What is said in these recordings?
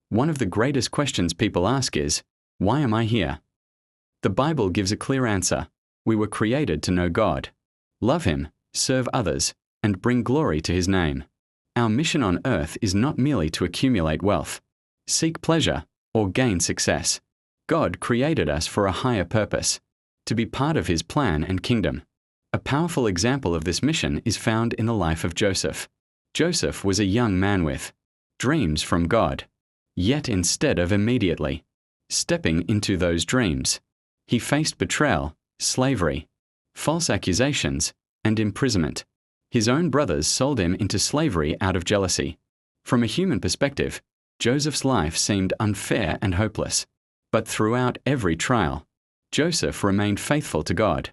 One of the greatest questions people ask is, why am I here? The Bible gives a clear answer. We were created to know God, love Him, serve others, and bring glory to His name. Our mission on earth is not merely to accumulate wealth, seek pleasure, or gain success. God created us for a higher purpose, to be part of His plan and kingdom. A powerful example of this mission is found in the life of Joseph. Joseph was a young man with dreams from God, yet instead of immediately stepping into those dreams, he faced betrayal, slavery, false accusations, and imprisonment. His own brothers sold him into slavery out of jealousy. From a human perspective, Joseph's life seemed unfair and hopeless. But throughout every trial, Joseph remained faithful to God.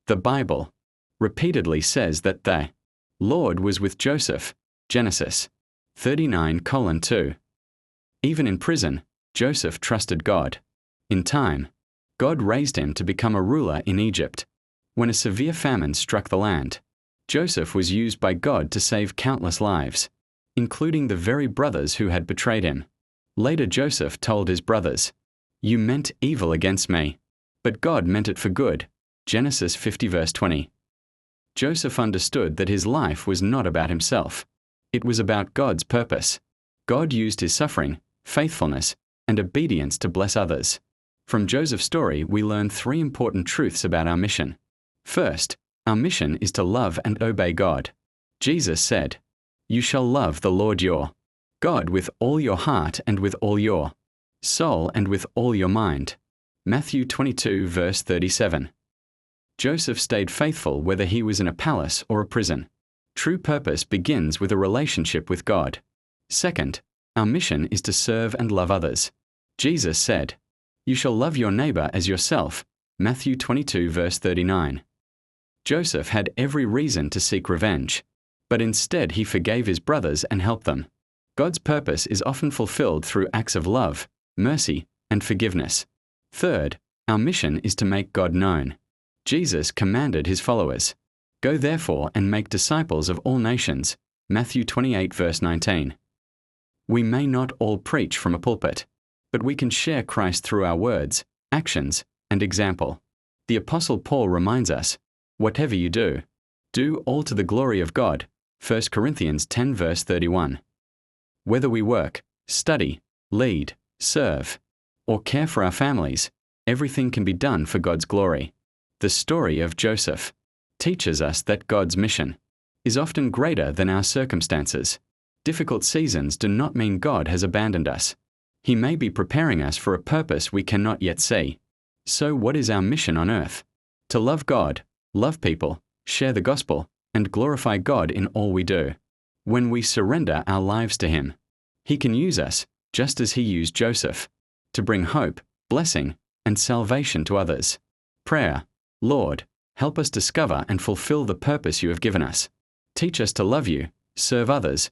The Bible repeatedly says that the Lord was with Joseph, Genesis 39:2. Even in prison, Joseph trusted God. In time, God raised him to become a ruler in Egypt. When a severe famine struck the land, Joseph was used by God to save countless lives, including the very brothers who had betrayed him. Later, Joseph told his brothers, "You meant evil against me, but God meant it for good." Genesis 50:20. Joseph understood that his life was not about himself. It was about God's purpose. God used his suffering, faithfulness, and obedience to bless others. From Joseph's story, we learn three important truths about our mission. First, our mission is to love and obey God. Jesus said, "You shall love the Lord your God with all your heart and with all your soul and with all your mind." Matthew 22:37. Joseph stayed faithful whether he was in a palace or a prison. True purpose begins with a relationship with God. Second, our mission is to serve and love others. Jesus said, "You shall love your neighbor as yourself." Matthew 22:39. Joseph had every reason to seek revenge, but instead he forgave his brothers and helped them. God's purpose is often fulfilled through acts of love, mercy, and forgiveness. Third, our mission is to make God known. Jesus commanded his followers, "Go therefore and make disciples of all nations." Matthew 28:19. We may not all preach from a pulpit, but we can share Christ through our words, actions, and example. The Apostle Paul reminds us, "Whatever you do, do all to the glory of God." 1 Corinthians 10:31. Whether we work, study, lead, serve, or care for our families, everything can be done for God's glory. The story of Joseph teaches us that God's mission is often greater than our circumstances. Difficult seasons do not mean God has abandoned us. He may be preparing us for a purpose we cannot yet see. So what is our mission on earth? To love God, love people, share the gospel, and glorify God in all we do. When we surrender our lives to Him, He can use us, just as He used Joseph, to bring hope, blessing, and salvation to others. Prayer: Lord, help us discover and fulfill the purpose You have given us. Teach us to love You, serve others,